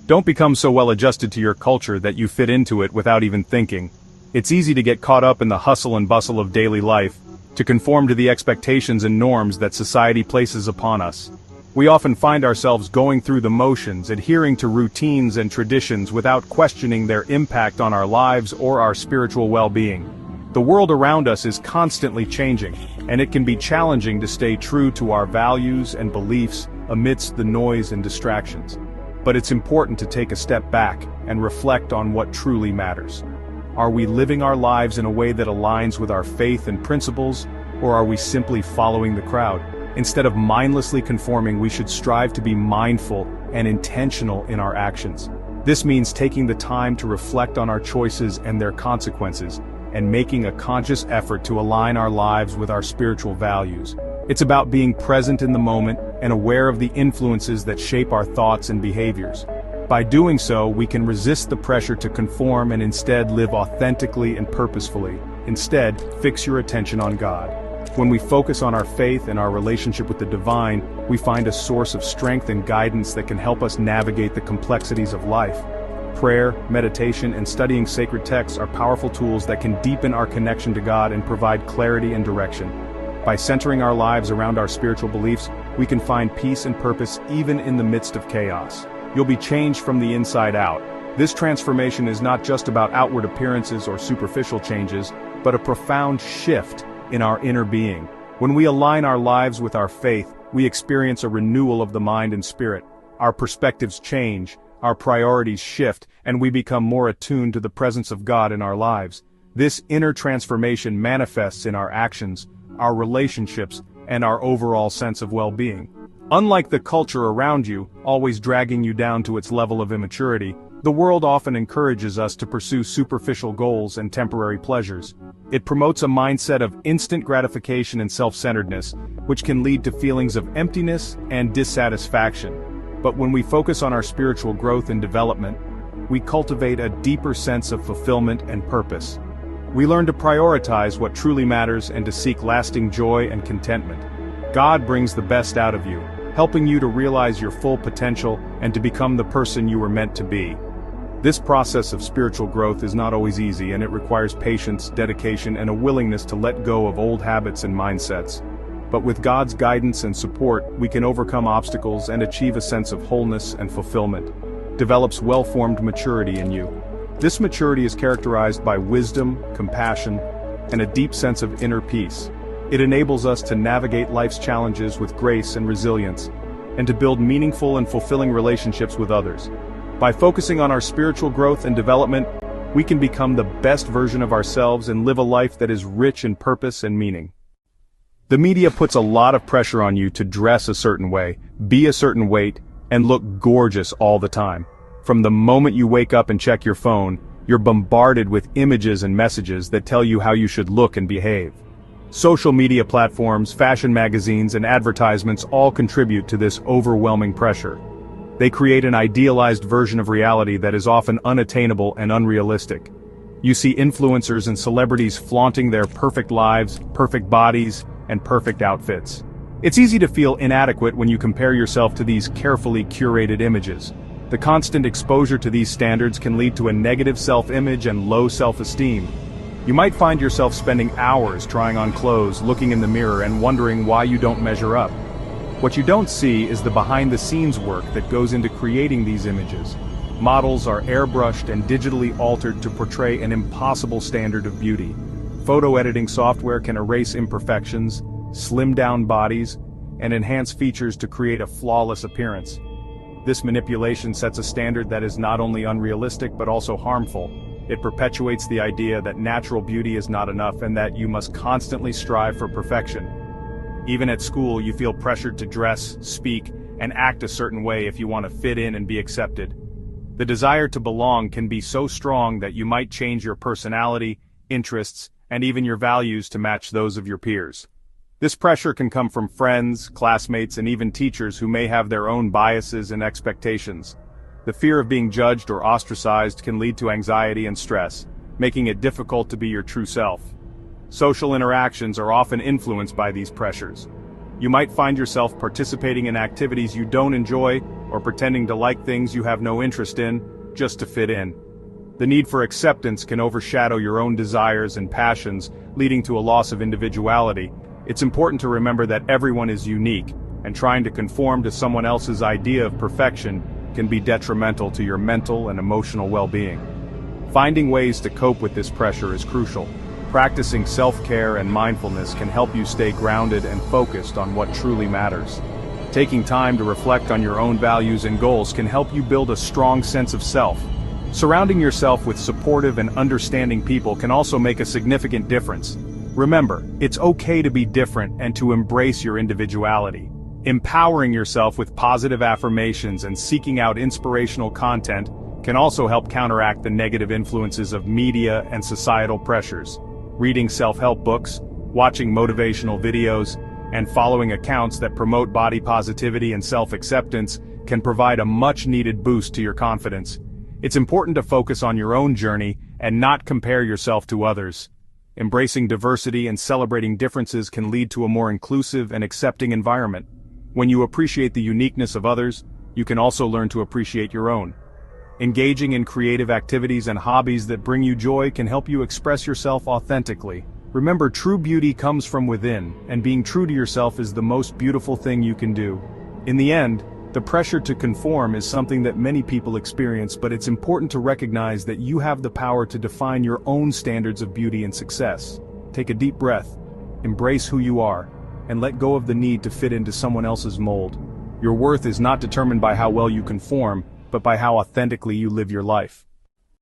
Don't become so well adjusted to your culture that you fit into it without even thinking. It's easy to get caught up in the hustle and bustle of daily life, to conform to the expectations and norms that society places upon us. We often find ourselves going through the motions, adhering to routines and traditions without questioning their impact on our lives or our spiritual well-being. The world around us is constantly changing, and it can be challenging to stay true to our values and beliefs amidst the noise and distractions. But it's important to take a step back and reflect on what truly matters. Are we living our lives in a way that aligns with our faith and principles, or are we simply following the crowd? Instead of mindlessly conforming, we should strive to be mindful and intentional in our actions. This means taking the time to reflect on our choices and their consequences, and making a conscious effort to align our lives with our spiritual values. It's about being present in the moment and aware of the influences that shape our thoughts and behaviors. By doing so, we can resist the pressure to conform and instead live authentically and purposefully. Instead, fix your attention on God. When we focus on our faith and our relationship with the divine, we find a source of strength and guidance that can help us navigate the complexities of life. Prayer, meditation, and studying sacred texts are powerful tools that can deepen our connection to God and provide clarity and direction. By centering our lives around our spiritual beliefs, we can find peace and purpose even in the midst of chaos. You'll be changed from the inside out. This transformation is not just about outward appearances or superficial changes, but a profound shift in our inner being. When we align our lives with our faith, we experience a renewal of the mind and spirit. Our perspectives change, our priorities shift, and we become more attuned to the presence of God in our lives. This inner transformation manifests in our actions, our relationships, and our overall sense of well-being. Unlike the culture around you, always dragging you down to its level of immaturity, the world often encourages us to pursue superficial goals and temporary pleasures. It promotes a mindset of instant gratification and self-centeredness, which can lead to feelings of emptiness and dissatisfaction. But when we focus on our spiritual growth and development, we cultivate a deeper sense of fulfillment and purpose. We learn to prioritize what truly matters and to seek lasting joy and contentment. God brings the best out of you, helping you to realize your full potential and to become the person you were meant to be. This process of spiritual growth is not always easy, and it requires patience, dedication, and a willingness to let go of old habits and mindsets. But with God's guidance and support, we can overcome obstacles and achieve a sense of wholeness and fulfillment. Develops well-formed maturity in you. This maturity is characterized by wisdom, compassion, and a deep sense of inner peace. It enables us to navigate life's challenges with grace and resilience, and to build meaningful and fulfilling relationships with others. By focusing on our spiritual growth and development, we can become the best version of ourselves and live a life that is rich in purpose and meaning. The media puts a lot of pressure on you to dress a certain way, be a certain weight, and look gorgeous all the time. From the moment you wake up and check your phone, you're bombarded with images and messages that tell you how you should look and behave. Social media platforms, fashion magazines, and advertisements all contribute to this overwhelming pressure. They create an idealized version of reality that is often unattainable and unrealistic. You see influencers and celebrities flaunting their perfect lives, perfect bodies, and perfect outfits. It's easy to feel inadequate when you compare yourself to these carefully curated images. The constant exposure to these standards can lead to a negative self-image and low self-esteem. You might find yourself spending hours trying on clothes, looking in the mirror, and wondering why you don't measure up. What you don't see is the behind-the-scenes work that goes into creating these images. Models are airbrushed and digitally altered to portray an impossible standard of beauty. Photo editing software can erase imperfections, slim down bodies, and enhance features to create a flawless appearance. This manipulation sets a standard that is not only unrealistic but also harmful. It perpetuates the idea that natural beauty is not enough and that you must constantly strive for perfection. Even at school, you feel pressured to dress, speak, and act a certain way if you want to fit in and be accepted. The desire to belong can be so strong that you might change your personality, interests, and even your values to match those of your peers. This pressure can come from friends, classmates, and even teachers who may have their own biases and expectations. The fear of being judged or ostracized can lead to anxiety and stress, making it difficult to be your true self. Social interactions are often influenced by these pressures. You might find yourself participating in activities you don't enjoy, or pretending to like things you have no interest in, just to fit in. The need for acceptance can overshadow your own desires and passions, leading to a loss of individuality. It's important to remember that everyone is unique, and trying to conform to someone else's idea of perfection can be detrimental to your mental and emotional well-being. Finding ways to cope with this pressure is crucial. Practicing self-care and mindfulness can help you stay grounded and focused on what truly matters. Taking time to reflect on your own values and goals can help you build a strong sense of self. Surrounding yourself with supportive and understanding people can also make a significant difference. Remember, it's okay to be different and to embrace your individuality. Empowering yourself with positive affirmations and seeking out inspirational content can also help counteract the negative influences of media and societal pressures. Reading self-help books, watching motivational videos, and following accounts that promote body positivity and self-acceptance can provide a much-needed boost to your confidence. It's important to focus on your own journey and not compare yourself to others. Embracing diversity and celebrating differences can lead to a more inclusive and accepting environment. When you appreciate the uniqueness of others, you can also learn to appreciate your own. Engaging in creative activities and hobbies that bring you joy can help you express yourself authentically. Remember, true beauty comes from within, and being true to yourself is the most beautiful thing you can do. In the end, the pressure to conform is something that many people experience, but it's important to recognize that you have the power to define your own standards of beauty and success. Take a deep breath, embrace who you are, and let go of the need to fit into someone else's mold. Your worth is not determined by how well you conform, but by how authentically you live your life.